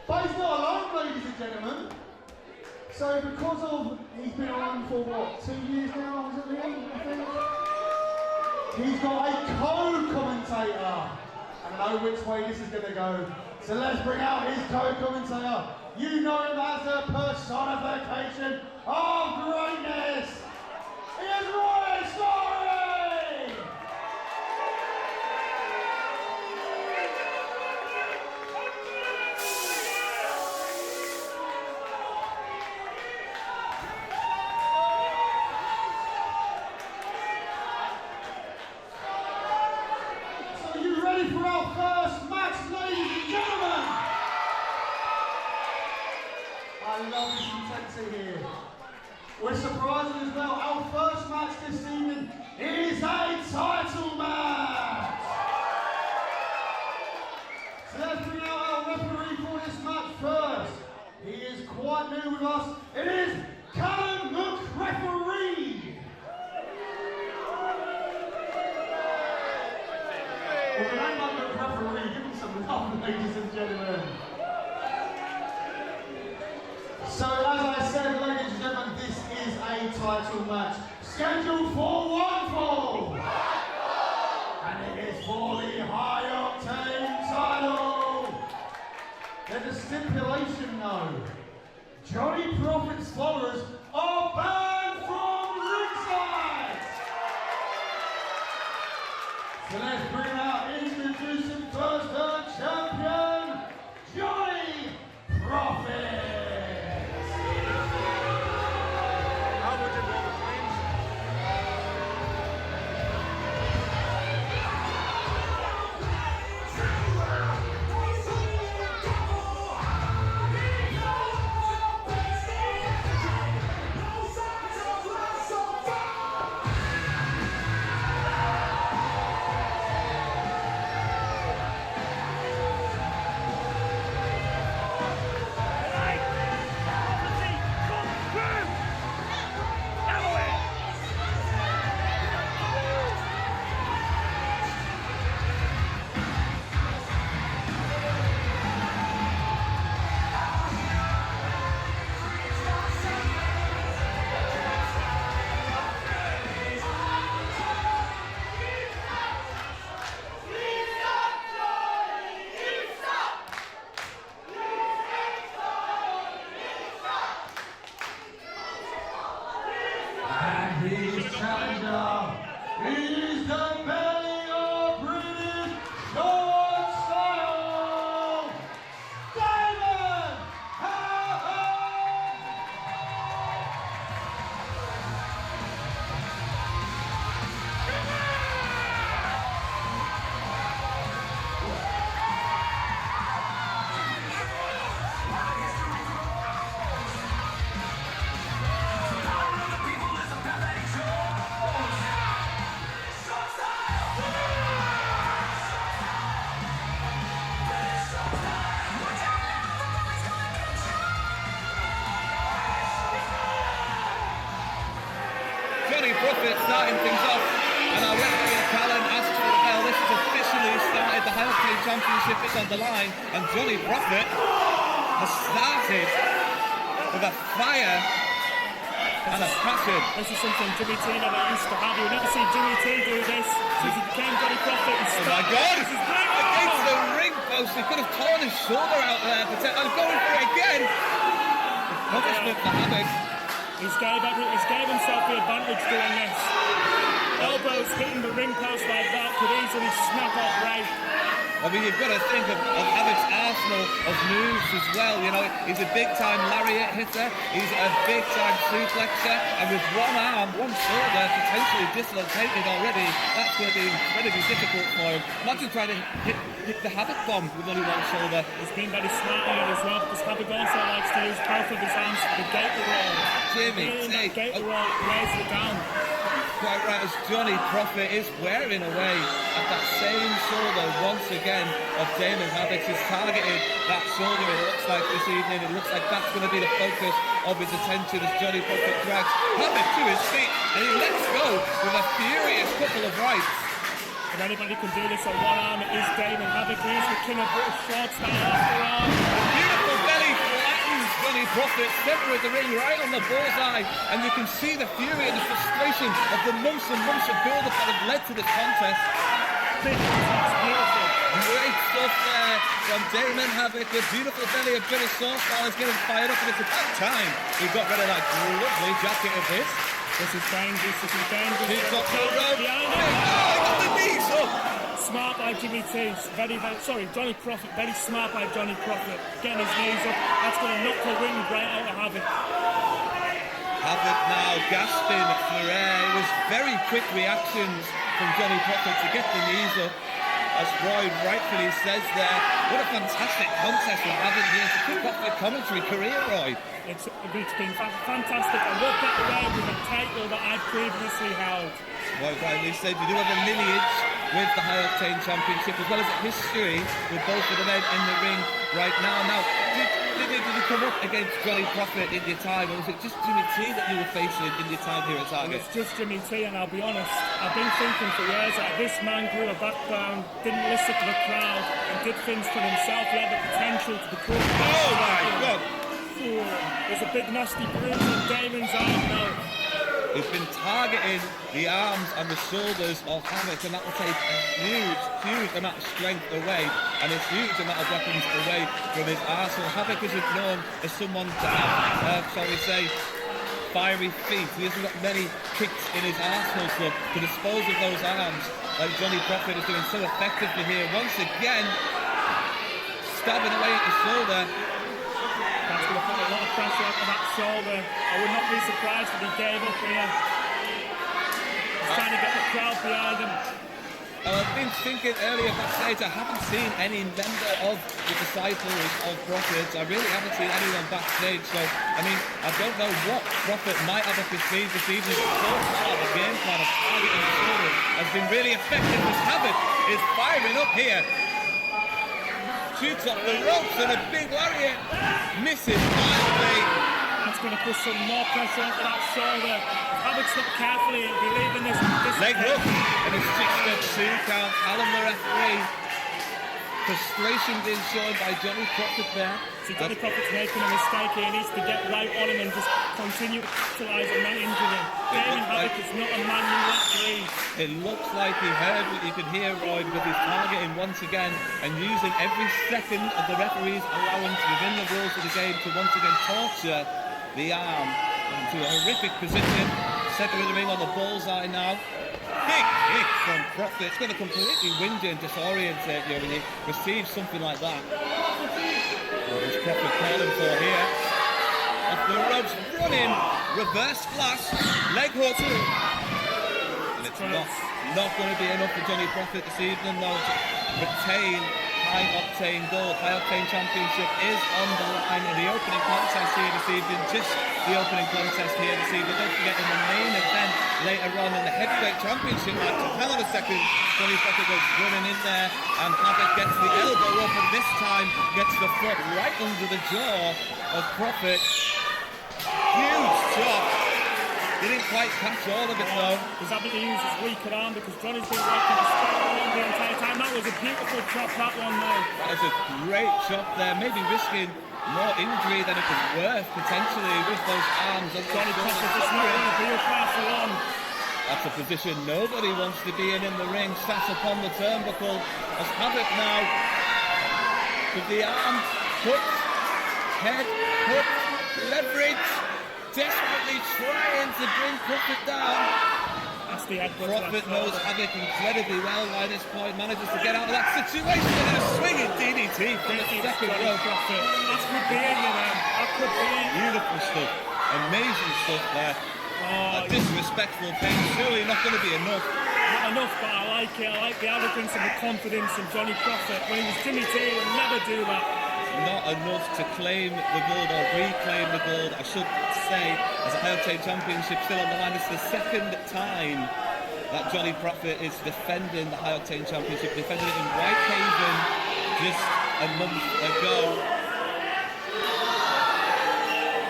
But he's not alone, ladies and gentlemen. So because of, he's been around for what, 2 years now, is it Liam, I think? He's got a co-commentator. And I know which way this is going to go. So let's bring out his co-commentator. You know him as the personification of greatness. He is Roy Story! For our first match, ladies and gentlemen! I love this intensity here. We're surprising as well. Our first match this evening is a title match! So let's bring out our referee for this match first. He is quite new with us. It is Callum McReferee! Well, the name of the referee, give him some love, ladies and gentlemen. So, as I said, ladies and gentlemen, this is a title match scheduled for one fall. And it is for the High Octane title. There's a stipulation, though. Johnny Prophet's followers are banned from ringside. So let's bring out, introducing first her champion, Johnny Prophet. How would you roll the flames? His challenger is the belly of British short style, Damon Havok! Johnny Prophet starting things off, and our referee Callum asks for the bell. This has officially started. The High Octane Championship is on the line, and Johnny Prophet has started with a fire and a passion. This is something Jimmy T never used to have. You'll never see Jimmy T do this since he became Johnny Prophet. Oh my God! This is great. Against the ring post, he could have torn his shoulder out there, but I'm going for it again. The punishment for Havok. He's gave himself the advantage doing this. Elbows hitting the ring post like that could easily snap off Ray. I mean, you've got to think of Havok's arsenal of moves as well. You know, he's a big-time lariat hitter. He's a big-time suplexer. And with one arm, one shoulder potentially dislocated already, that's going to be incredibly difficult for him. Imagine trying to hit the Havok bomb with only one shoulder. He's been very smart here as well, because Havok also likes to use both of his arms to gate the roll. Jimmy, gate the roll, raise it down. Quite right, as Johnny Prophet is wearing away at that same shoulder once again of Damon Havok. He's targeted that shoulder, it looks like, this evening. It looks like that's going to be the focus of his attention as Johnny Prophet drags Havok to his feet, and he lets go with a furious couple of rights. If anybody can do this on one arm, it is Damon. Havok, he's the king of British short style after all. Beautiful belly flattens Johnny Prophet, centre of the ring, right on the bullseye, and you can see the fury and the frustration of the months and months of build-up that have led to this contest. That's beautiful. Great stuff there from Damon Havok. The beautiful belly of British short style is getting fired up, and it's about time we got rid of that lovely jacket of his. This is dangerous, this is dangerous. He's got the rope. Behind Oh, him. he got the knees up. Smart by Jimmy T. Johnny Prophet. Very smart by Johnny Prophet. Getting his knees up. That's going to knock the wind right out of Havok. Havok now gasping for air. It was very quick reactions from Johnny Prophet to get the knees up. As Roy rightfully says there, what a fantastic contest from Havok here to kick off the commentary career, Roy. It's been fantastic. I walked out the way with a title that I'd previously held. Well, rightly said, you do have a lineage with the High Octane Championship, as well as a history with both of the men in the ring right now. Now, did you come up against Johnny Prophet in your time, or was it just Jimmy T that you were facing in your time here at Target? It's just Jimmy T, and I'll be honest, I've been thinking for years that this man grew a backbone, didn't listen to the crowd, and did things for himself. He had the potential to become. Oh my God! There's a big nasty bruise on Damon's arm now. He's been targeting the arms and the shoulders of Havok, and that will take a huge amount of strength away and a huge amount of weapons away from his arsenal. Havok isn't known as someone to have, shall we say, fiery feet. He hasn't got many kicks in his arsenal to dispose of those arms like Johnny Prophet is doing so effectively here. Once again, stabbing away at the shoulder. That's going to put a lot of pressure on that shoulder. I would not be surprised if he gave up here. He's trying to get the crowd behind him. I've been thinking earlier backstage, I haven't seen any member of the disciples of Prophet. I really haven't seen anyone backstage. So, I mean, I don't know what Prophet might have up his sleeve this evening. But so far, the game plan of targeting the shoulder has been really effective. As Havok is firing up here. Shoots off the ropes and a big lariat. Misses finally. That's going to put some more pressure onto that shoulder. Havok's not carefully, he'll be leaving this. Leg hook, and it's just a 2 count. Alan the referee. Frustration being shown by Johnny Prophet there. See, Johnny Prophet's making a mistake here. He needs to get right on him and just continue to capitalise on that injury. Damon Havok is not a man who lets lead. It looks like he heard what you could hear, Roy, because he's targeting once again and using every second of the referee's allowance within the rules of the game to once again torture the arm into a horrific position. Centre of the ring on the bullseye now. Big kick from Prophet. It's going to completely wind you and disorientate you when you receive something like that. What is Prophet calling for here? Off the ropes, running, reverse splash, leg hook. And it's not going to be enough for Johnny Prophet this evening though to retain High Octane Gold. High Octane Championship is on the line in the opening contest here this evening. Just the opening contest here this evening. Don't forget in the main event later on in the heavyweight championship match. Hang on a second. Johnny Prophet goes running in there and Havok gets the elbow up and this time gets the foot right under the jaw of Prophet. Huge chop. Didn't quite catch all of it though. He's having to use his weaker arm because Johnny's been working his strong arm the entire time. That was a beautiful chop, that one though. That was a great chop there, maybe risking more injury than it was worth potentially with those arms. And Johnny Prophet just not going to be up there for long. That's a position nobody wants to be in the ring. Sat upon the turnbuckle as Havok now with the arm, hook, head, hook, leverage, desperately trying to bring Prophet down. That's the head. Prophet knows Havok incredibly well by this point, manages to get out of that situation and then a swinging DDT from the second row. That could be in you then. That could be in. Beautiful stuff, amazing stuff there. A disrespectful thing, surely not going to be enough. Not enough, but I like it. I like the arrogance and the confidence in Johnny Prophet. When he was Jimmy T, he would never do that. Not enough to claim the gold or reclaim the gold, I should say, as a High Octane Championship still on the line. It's the second time that Johnny Prophet is defending the High Octane Championship. Defended it in Whitehaven just a month ago.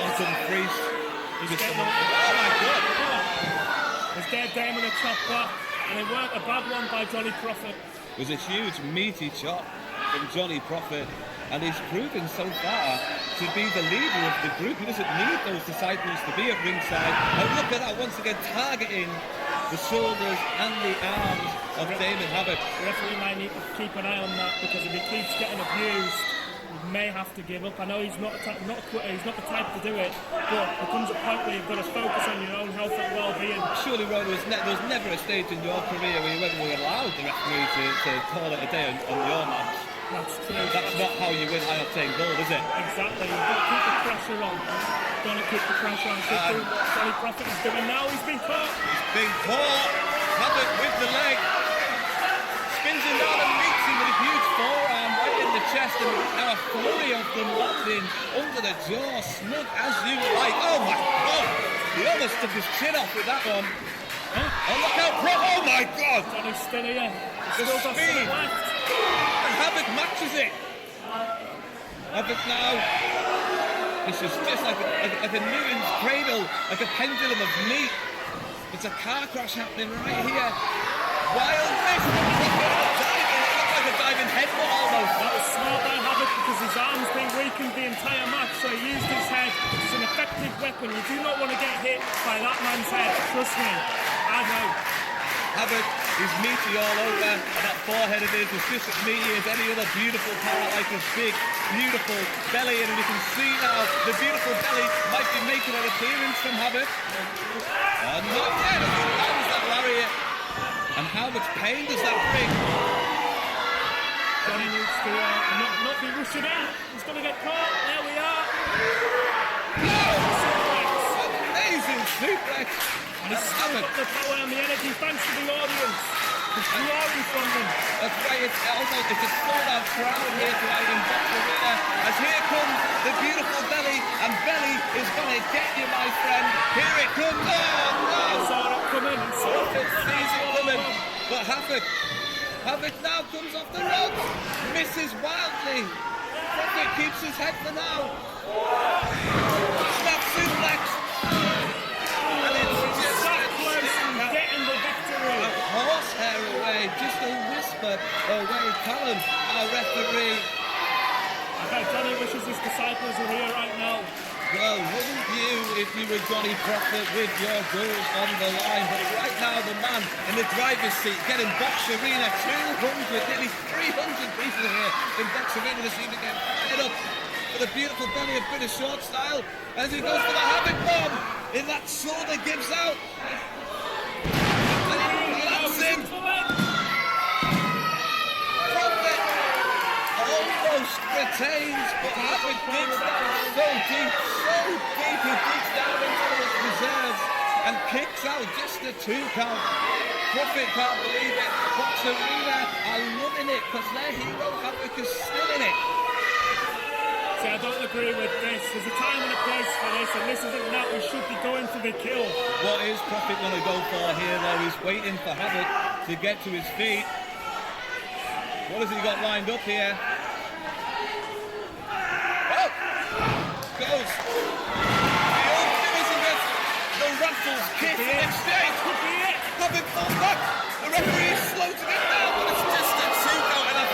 Awesome priest. Oh my God! Is there Damon a chop back? and it weren't a bad one by Johnny Prophet. It was a huge meaty chop from Johnny Prophet, and he's proven so far to be the leader of the group. He doesn't need those disciples to be at ringside. And look at that, once again targeting the shoulders and the arms of Damon Havok. The referee might need to keep an eye on that, because if he keeps getting abused, he may have to give up. I know he's not a quitter, he's not the type to do it, but there comes a point where you've got to focus on your own health and well-being. Surely, Ron, there was never a stage in your career where you were allowed the referee to call it a day on your match. That's true. That's not how you win high octane gold, is it? Exactly. You've got to keep the pressure on. Got to keep the pressure on. Keep doing what Johnny Prophet is doing now. He's been caught. He's been caught. Havok with the leg. Spins him down and meets him with a huge forearm right in the chest, and now a flurry of them landing under the jaw, snug as you like. Oh my God! He almost took his chin off with that one. Oh, look out, Pro! Oh my God! Johnny's still here. The Still got speed. something left. And Havok matches it. Havok now. This is just like a Newton's cradle, like a pendulum of meat. It's a car crash happening right here. Wild miss. It looked like a diving headbutt almost. That was smart by Havok, because his arm's been weakened the entire match, so he used his head. It's an effective weapon. You do not want to get hit by that man's head. Trust me. I know. Havok is meaty all over, and that forehead of his is just as meaty as any other beautiful part, like his big, beautiful belly, and you can see now the beautiful belly might be making an appearance from Havok. Not yet, how does that lariat? And how much pain does that bring? Johnny needs to not be rushing in. He's going to get caught. There we are. Amazing suplex. And he's still got the power and the energy, thanks to the audience. It's roaring from them. That's right, it's almost a sold-out crowd here tonight in Box Arena. As here comes the beautiful belly, and belly is going to get you, my friend. Here it comes. Oh, no! He saw it coming. He saw Prophet sees it coming. But Havok now comes off the ropes. Misses wildly. Prophet keeps his head for now. Snap suplex. And it's just getting the victory. a horsehair away, just a whisper away. Callum, our referee. Okay, Johnny wishes his disciples were here right now. Well, wouldn't you if you were Johnny Prophet with your goals on the line? But right now, the man in the driver's seat getting Box Arena 200, nearly 300 people here in Box Arena this evening, getting fed up for the beautiful belly of British short style as he goes for the Havok bomb. In that shoulder gives out. And he lands him. Prophet almost retains, but Havok digs down so deep, he digs down into his reserves and kicks out just a 2 count. Prophet can't believe it. Box Arena are loving it because their hero Havok is still in it. See, I don't agree with this. There's a time and a place for this, and this isn't that. We should be going for the kill. What is Prophet going to go for here, though? He's waiting for Havok to get to his feet. What has he got lined up here? Oh! Goes. The old division gets the Raffles kick in exchange. Could be it. Havok falls back. The referee is slow to get down, but it's just a 2 count. And I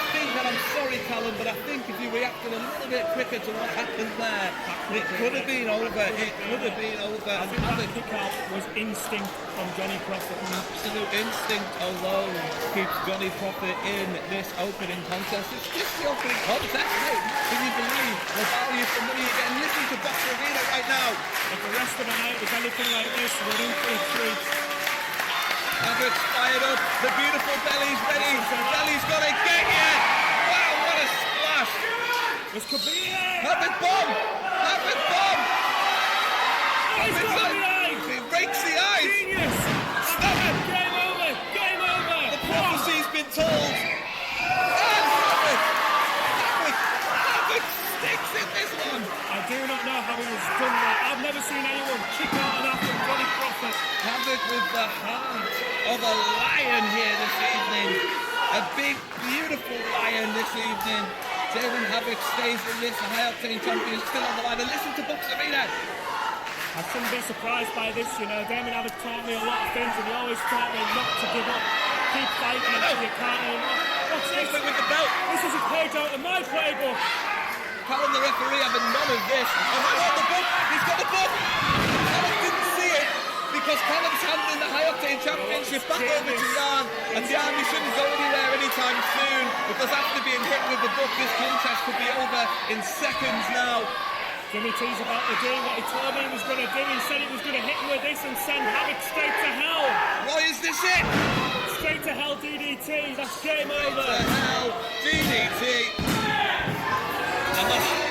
think, and I'm sorry, Callum, but I think if you reacted a little bit quicker to what happened there, it could have been over. It could have been over. I think that kick out was instinct from Johnny Prophet. Absolute instinct alone keeps Johnny Prophet in this opening contest. It's just the opening contest, mate. Can you believe the value for money you're getting? Listen to Box Arena right now. If the rest of the night was anything like this, we're in for a treat. Havok's fired up. The beautiful belly's ready. Belly's gonna get you. Wow, what a splash. This could be it. Havok bomb. Havok bomb. He's got the eyes. He rakes the eyes. Genius. Stop it. Game over. Game over. The prophecy's been told. And Havok sticks in this one. I do not know how he was done that. I've never seen anyone kick out of that from Johnny Prophet. Havok with the heart of a lion here this evening. A big, beautiful lion this evening. Damon Havok stays in this. The High Octane champion still on the line. And listen to Box Arena. I shouldn't be surprised by this, you know. Damon Havok taught me a lot of things, and he always taught me not to give up. Keep fighting until you can't anymore. What's this? With the belt. This is a page out of my playbook. Callum, the referee, having none of this. Oh, hang on, the book! He's got the book! Callum didn't see it because Callum's handing the High Octane Championship back over to Jan, and Jan, you shouldn't go anywhere anytime soon because after being hit with the book, this contest could be over in seconds now. Jimmy T's about to do what he told me he was going to do. He said he was going to hit him with this and send Havok straight to hell. Why is this it? Straight to hell DDT. That's game over. Straight to hell DDT. And